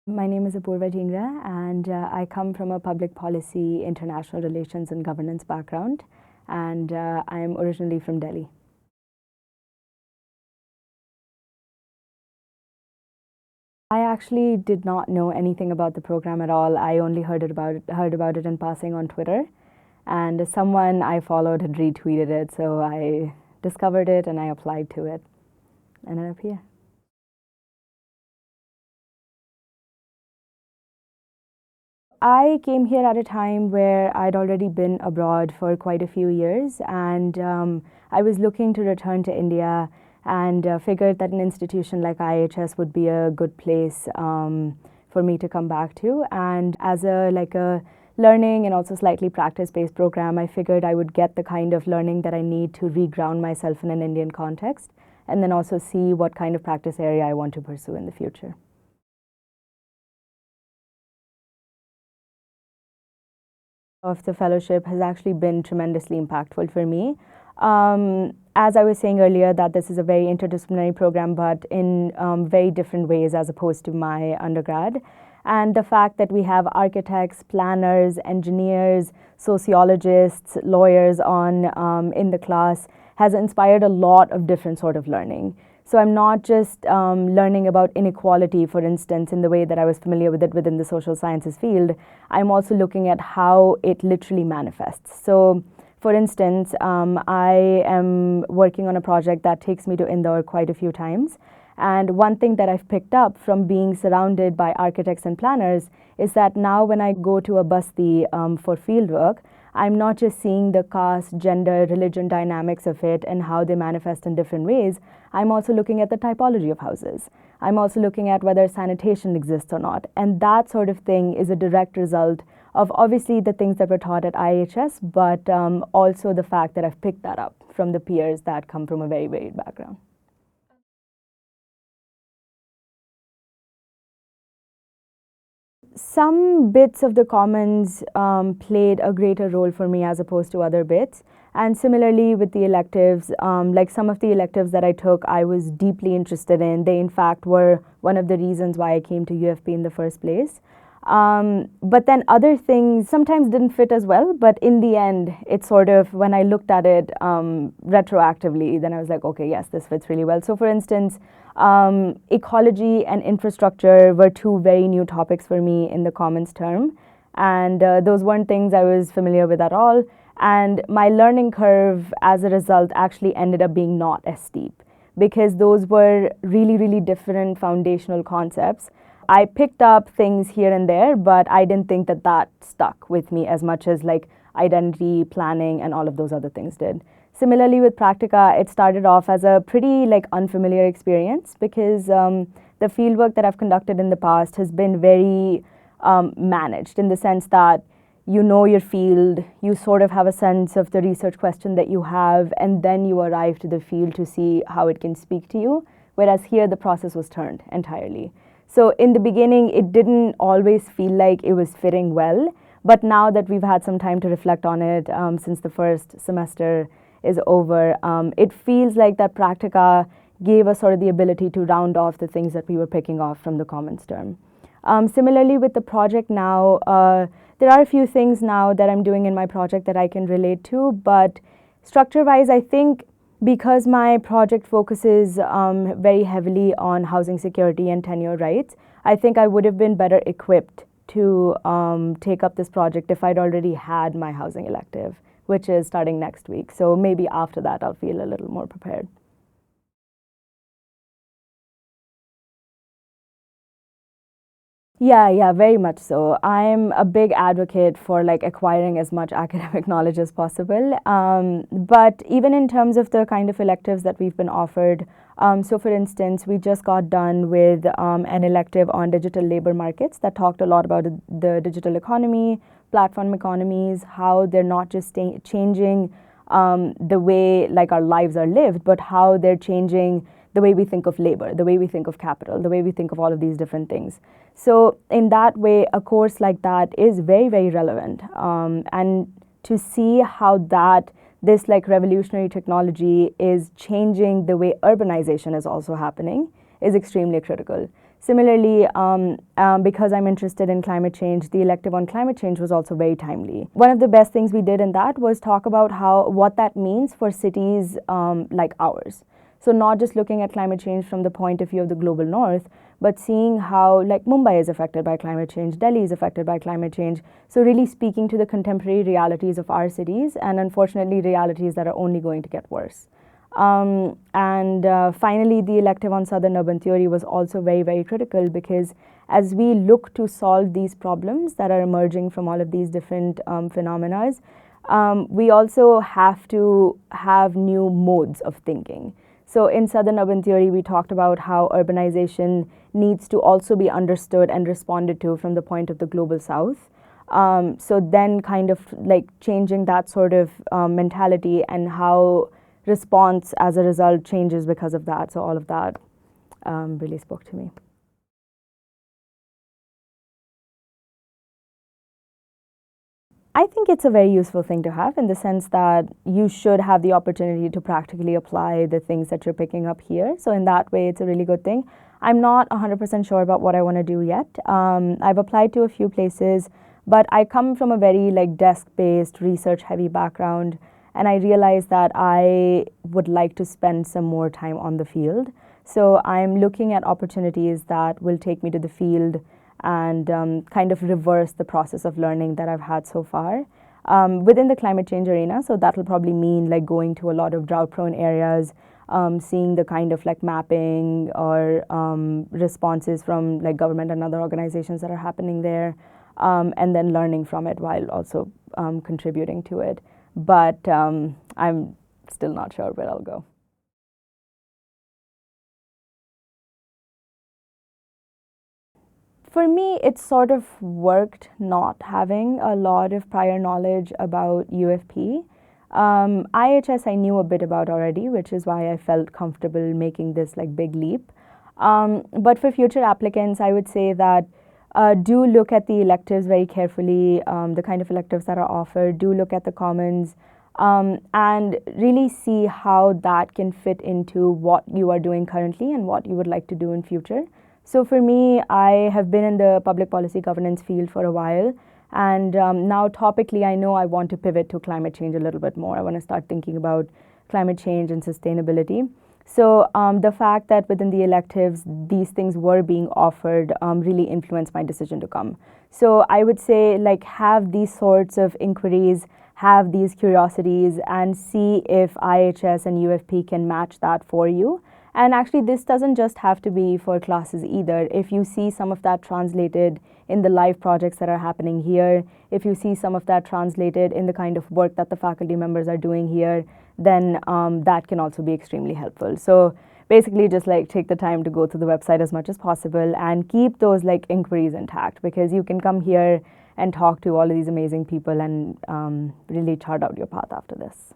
My name is Apoorva Dhingra, and I come from a public policy, international relations, and governance background, and I am originally from Delhi. I actually did not know anything about the program at all. I only heard about it in passing on Twitter, and someone I followed had retweeted it, so I discovered it and I applied to it, and ended up here. I came here at a time where I'd already been abroad for quite a few years, and I was looking to return to India and figured that an institution like IIHS would be a good place for me to come back to. And as a learning and also slightly practice-based program, I figured I would get the kind of learning that I need to reground myself in an Indian context, and then also see what kind of practice area I want to pursue in the future. Of the fellowship has actually been tremendously impactful for me. As I was saying earlier, that this is a very interdisciplinary program, but in very different ways as opposed to my undergrad. And the fact that we have architects, planners, engineers, sociologists, lawyers on in the class has inspired a lot of different sort of learning. So I'm not just learning about inequality, for instance, in the way that I was familiar with it within the social sciences field. I'm also looking at how it literally manifests. So, for instance, I am working on a project that takes me to Indore quite a few times. And one thing that I've picked up from being surrounded by architects and planners is that now when I go to a basti for fieldwork, I'm not just seeing the caste, gender, religion dynamics of it and how they manifest in different ways. I'm also looking at the typology of houses. I'm also looking at whether sanitation exists or not. And that sort of thing is a direct result of obviously the things that were taught at IIHS, but also the fact that I've picked that up from the peers that come from a very varied background. Some bits of the commons played a greater role for me as opposed to other bits. And similarly with the electives, like some of the electives that I took, I was deeply interested in. They, in fact, were one of the reasons why I came to UFP in the first place. But then other things sometimes didn't fit as well. But in the end, it sort of, when I looked at it retroactively, then I was like, okay, yes, this fits really well. So for instance, ecology and infrastructure were two very new topics for me in the commons term. And those weren't things I was familiar with at all. And my learning curve as a result actually ended up being not as steep because those were really, really different foundational concepts. I picked up things here and there, but I didn't think that that stuck with me as much as like identity, planning, and all of those other things did. Similarly with Practica, it started off as a pretty like unfamiliar experience because the fieldwork that I've conducted in the past has been very managed in the sense that you know your field, you sort of have a sense of the research question that you have, and then you arrive to the field to see how it can speak to you, whereas here the process was turned entirely. So in the beginning, it didn't always feel like it was fitting well, but now that we've had some time to reflect on it since the first semester is over, it feels like that Practica gave us sort of the ability to round off the things that we were picking off from the commons term. Similarly with the project now, there are a few things now that I'm doing in my project that I can relate to, but structure-wise, I think because my project focuses very heavily on housing security and tenure rights, I think I would have been better equipped to take up this project if I'd already had my housing elective, which is starting next week. So maybe after that, I'll feel a little more prepared. Yeah, very much so. I'm a big advocate for like acquiring as much academic knowledge as possible. But even in terms of the kind of electives that we've been offered, so for instance, we just got done with an elective on digital labor markets that talked a lot about the digital economy, platform economies, how they're not just changing the way like our lives are lived, but how they're changing the way we think of labor, the way we think of capital, the way we think of all of these different things. So in that way, a course like that is very, very relevant. And to see how this like revolutionary technology is changing the way urbanization is also happening is extremely critical. Similarly, because I'm interested in climate change, the elective on climate change was also very timely. One of the best things we did in that was talk about what that means for cities like ours. So not just looking at climate change from the point of view of the global north, but seeing how like Mumbai is affected by climate change, Delhi is affected by climate change. So really speaking to the contemporary realities of our cities, and unfortunately realities that are only going to get worse. Finally, the elective on Southern urban theory was also very, very critical, because as we look to solve these problems that are emerging from all of these different phenomena, we also have to have new modes of thinking. So in Southern urban theory, we talked about how urbanization needs to also be understood and responded to from the point of the global south. So then kind of like changing that sort of mentality, and how response as a result changes because of that. So all of that really spoke to me. I think it's a very useful thing to have, in the sense that you should have the opportunity to practically apply the things that you're picking up here. So in that way, it's a really good thing. I'm not 100% sure about what I want to do yet. I've applied to a few places, but I come from a very like desk-based, research-heavy background, and I realized that I would like to spend some more time on the field. So I'm looking at opportunities that will take me to the field and kind of reverse the process of learning that I've had so far within the climate change arena. So that will probably mean like going to a lot of drought-prone areas, seeing the kind of like mapping or responses from like government and other organizations that are happening there, and then learning from it while also contributing to it. But I'm still not sure where I'll go. For me, it sort of worked not having a lot of prior knowledge about UFP. IIHS I knew a bit about already, which is why I felt comfortable making this like big leap. But for future applicants, I would say that do look at the electives very carefully, the kind of electives that are offered. Do look at the commons, and really see how that can fit into what you are doing currently and what you would like to do in future. So for me, I have been in the public policy governance field for a while, and now topically I know I want to pivot to climate change a little bit more. I want to start thinking about climate change and sustainability. So the fact that within the electives these things were being offered really influenced my decision to come. So I would say like have these sorts of inquiries, have these curiosities, and see if IIHS and UFP can match that for you. And actually, this doesn't just have to be for classes either. If you see some of that translated in the live projects that are happening here, if you see some of that translated in the kind of work that the faculty members are doing here, then that can also be extremely helpful. So basically just like take the time to go to the website as much as possible and keep those like inquiries intact, because you can come here and talk to all of these amazing people and really chart out your path after this.